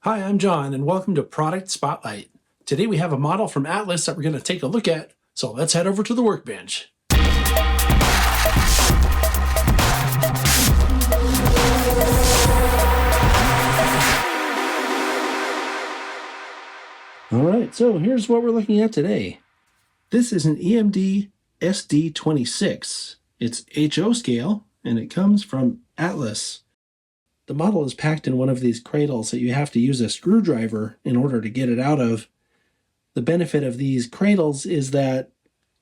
Hi, I'm John, and welcome to Product Spotlight. Today we have a model from Atlas that we're going to take a look at, so let's head over to the workbench. All right, so here's what we're looking at today. This is an EMD SD26. It's HO scale, and it comes from Atlas. The model is packed in one of these cradles that you have to use a screwdriver in order to get it out of. The benefit of these cradles is that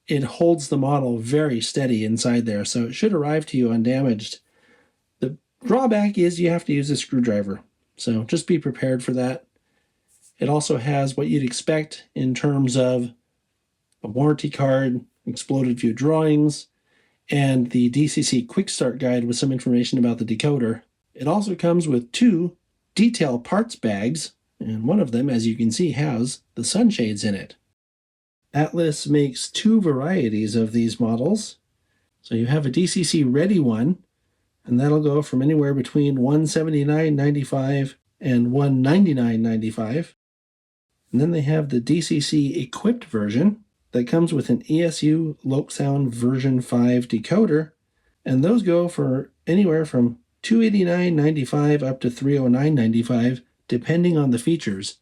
it holds the model very steady inside there, so it should arrive to you undamaged. The drawback is you have to use a screwdriver, so just be prepared for that. It also has what you'd expect in terms of a warranty card, exploded view drawings, and the DCC Quick Start Guide with some information about the decoder. It also comes with two detail parts bags, and one of them, as you can see, has the sunshades in it. Atlas makes two varieties of these models. So you have a DCC ready one, and that'll go from anywhere between $179.95 and $199.95. And then they have the DCC equipped version that comes with an ESU LokSound V5 decoder, and those go for anywhere from $289.95 up to $309.95, depending on the features.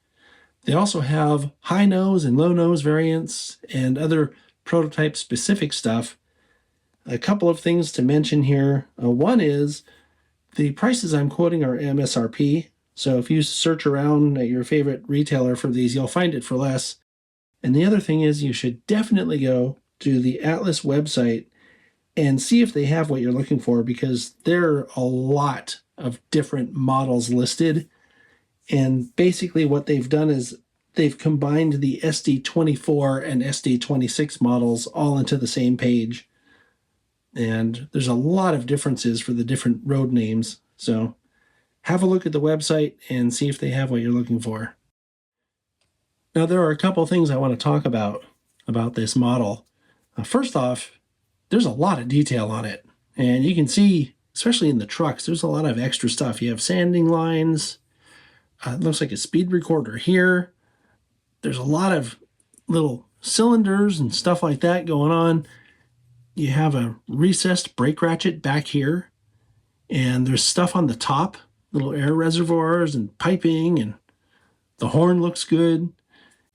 They also have high nose and low nose variants and other prototype specific stuff. A couple of things to mention here. One is the prices I'm quoting are MSRP. So if you search around at your favorite retailer for these, you'll find it for less. And the other thing is you should definitely go to the Atlas website and see if they have what you're looking for, because there are a lot of different models listed. And basically what they've done is they've combined the SD24 and SD26 models all into the same page. And there's a lot of differences for the different road names. So have a look at the website and see if they have what you're looking for. Now, there are a couple things I want to talk about this model. First off, there's a lot of detail on it. And you can see, especially in the trucks, there's a lot of extra stuff. You have sanding lines. It looks like a speed recorder here. There's a lot of little cylinders and stuff like that going on. You have a recessed brake ratchet back here. And there's stuff on the top, little air reservoirs and piping, and the horn looks good.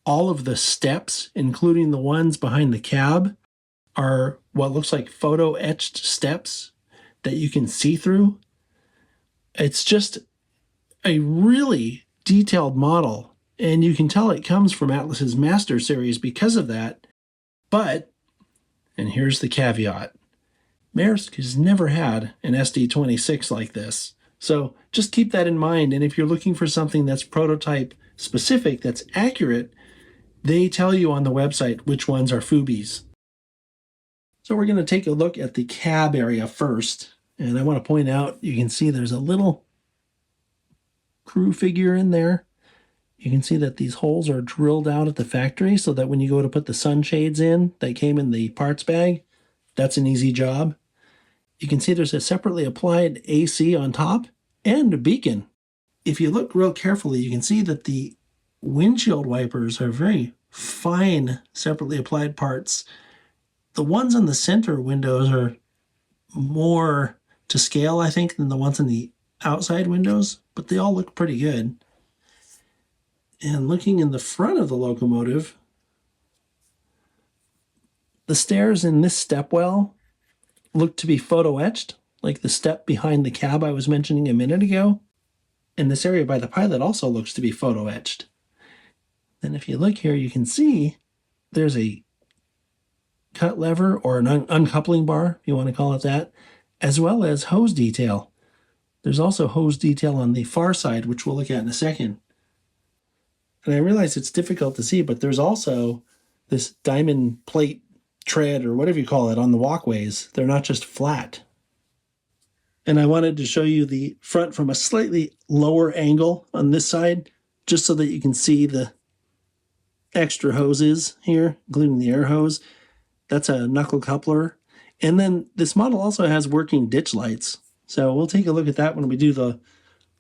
All of the steps, including the ones behind the cab, are what looks like photo etched steps that you can see through. It's just a really detailed model, and you can tell it comes from Atlas's Master Series because of that. But, and here's the caveat, Maersk has never had an SD26 like this. So just keep that in mind, and if you're looking for something that's prototype specific, that's accurate, they tell you on the website which ones are Fubies. So we're going to take a look at the cab area first. And I want to point out, you can see there's a little crew figure in there. You can see that these holes are drilled out at the factory so that when you go to put the sunshades in, they came in the parts bag. That's an easy job. You can see there's a separately applied AC on top and a beacon. If you look real carefully, you can see that the windshield wipers are very fine, separately applied parts. The ones on the center windows are more to scale, I think, than the ones in the outside windows, but they all look pretty good. And looking in the front of the locomotive, the stairs in this stepwell look to be photo etched, like the step behind the cab I was mentioning a minute ago. And this area by the pilot also looks to be photo etched. Then if you look here, you can see there's a cut lever or an uncoupling bar, if you want to call it that, as well as hose detail. There's also hose detail on the far side, which we'll look at in a second. And I realize it's difficult to see, but there's also this diamond plate tread, or whatever you call it, on the walkways. They're not just flat. And I wanted to show you the front from a slightly lower angle on this side, just so that you can see the extra hoses here, including the air hose. That's a knuckle coupler. And then this model also has working ditch lights. So we'll take a look at that when we do the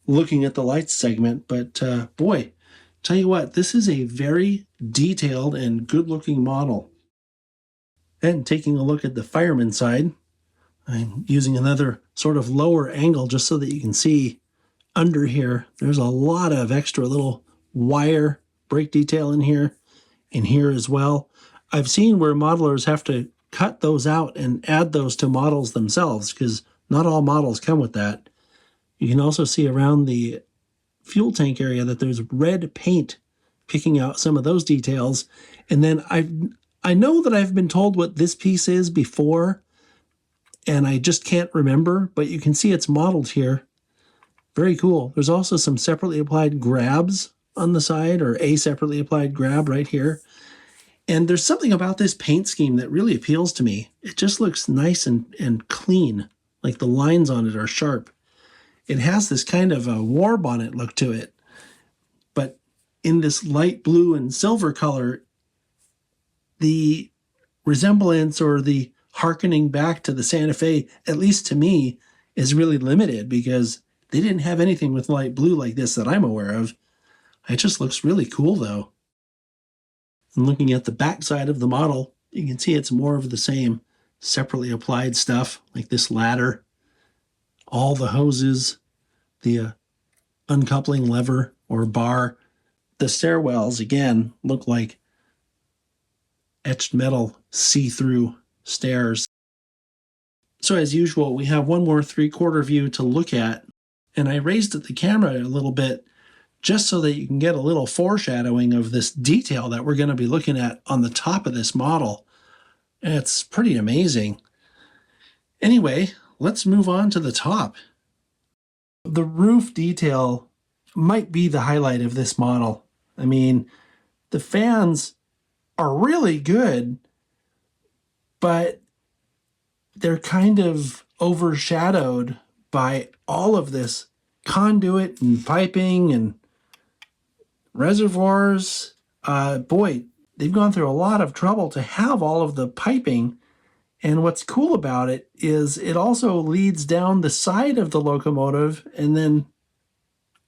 looking at the lights segment, but boy, tell you what, this is a very detailed and good-looking model. And taking a look at the fireman side, I'm using another sort of lower angle just so that you can see under here. There's a lot of extra little wire brake detail in here as well. I've seen where modelers have to cut those out and add those to models themselves because not all models come with that. You can also see around the fuel tank area that there's red paint picking out some of those details. And then I know that I've been told what this piece is before, and I just can't remember, but you can see it's modeled here. Very cool. There's also some separately applied grabs on the side, or a separately applied grab right here. And there's something about this paint scheme that really appeals to me. It just looks nice and clean, like the lines on it are sharp. It has this kind of a war bonnet look to it, but in this light blue and silver color, the resemblance or the hearkening back to the Santa Fe, at least to me, is really limited because they didn't have anything with light blue like this that I'm aware of. It just looks really cool though. And looking at the back side of the model, you can see it's more of the same separately applied stuff, like this ladder, all the hoses, the uncoupling lever or bar. The stairwells, again, look like etched metal see-through stairs. So as usual, we have one more 3/4 view to look at, and I raised the camera a little bit just so that you can get a little foreshadowing of this detail that we're going to be looking at on the top of this model. It's pretty amazing. Anyway, let's move on to the top. The roof detail might be the highlight of this model. I mean, the fans are really good, but they're kind of overshadowed by all of this conduit and piping and reservoirs. Boy, they've gone through a lot of trouble to have all of the piping. And what's cool about it is it also leads down the side of the locomotive and then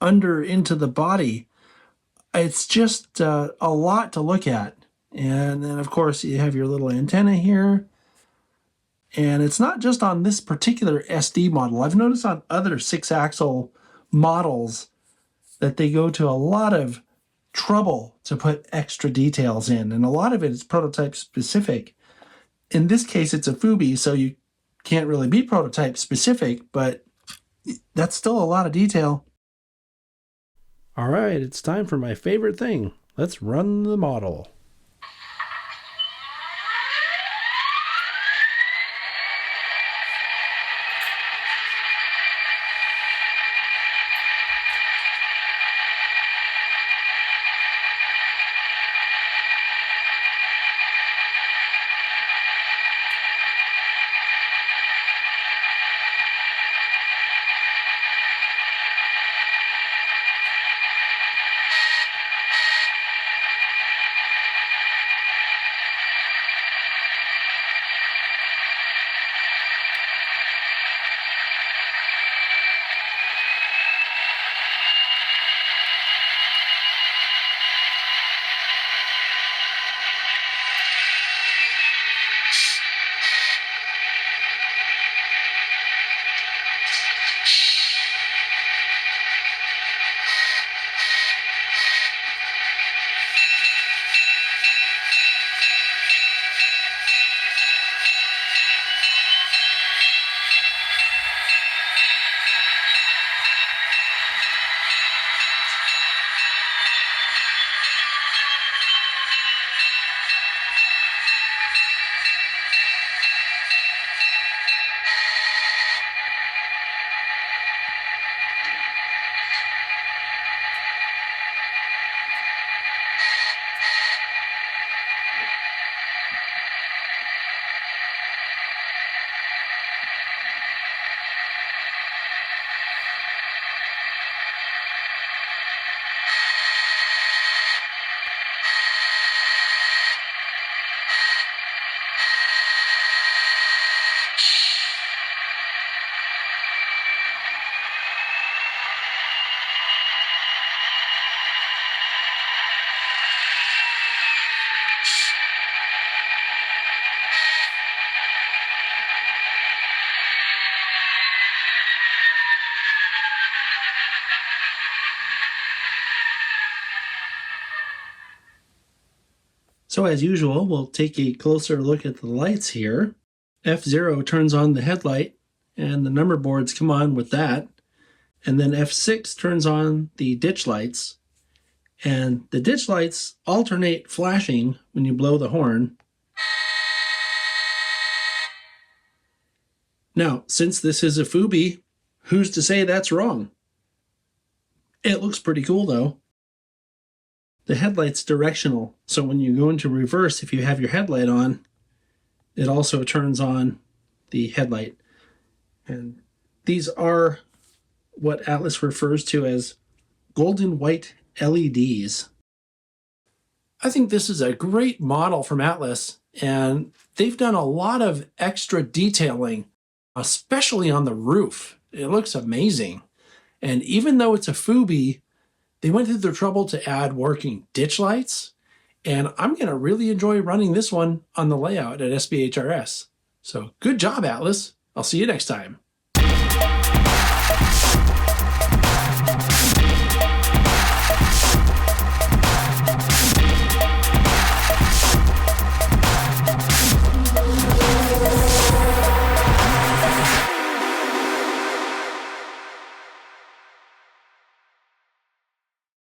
under into the body. It's just a lot to look at. And then, of course, you have your little antenna here. And it's not just on this particular SD model. I've noticed on other 6-axle models that they go to a lot of trouble to put extra details in. And a lot of it is prototype specific. In this case, it's a Fubi, so you can't really be prototype specific, but that's still a lot of detail. All right, it's time for my favorite thing. Let's run the model. So as usual, we'll take a closer look at the lights here. F0 turns on the headlight, and the number boards come on with that. And then F6 turns on the ditch lights. And the ditch lights alternate flashing when you blow the horn. Now, since this is a Fubi, who's to say that's wrong? It looks pretty cool though. The headlight's directional, so when you go into reverse, if you have your headlight on, it also turns on the headlight. And these are what Atlas refers to as golden white LEDs. I think this is a great model from Atlas, and they've done a lot of extra detailing, especially on the roof. It looks amazing. And even though it's a Fubi, they went through the trouble to add working ditch lights, and I'm going to really enjoy running this one on the layout at SBHRS. So good job, Atlas. I'll see you next time.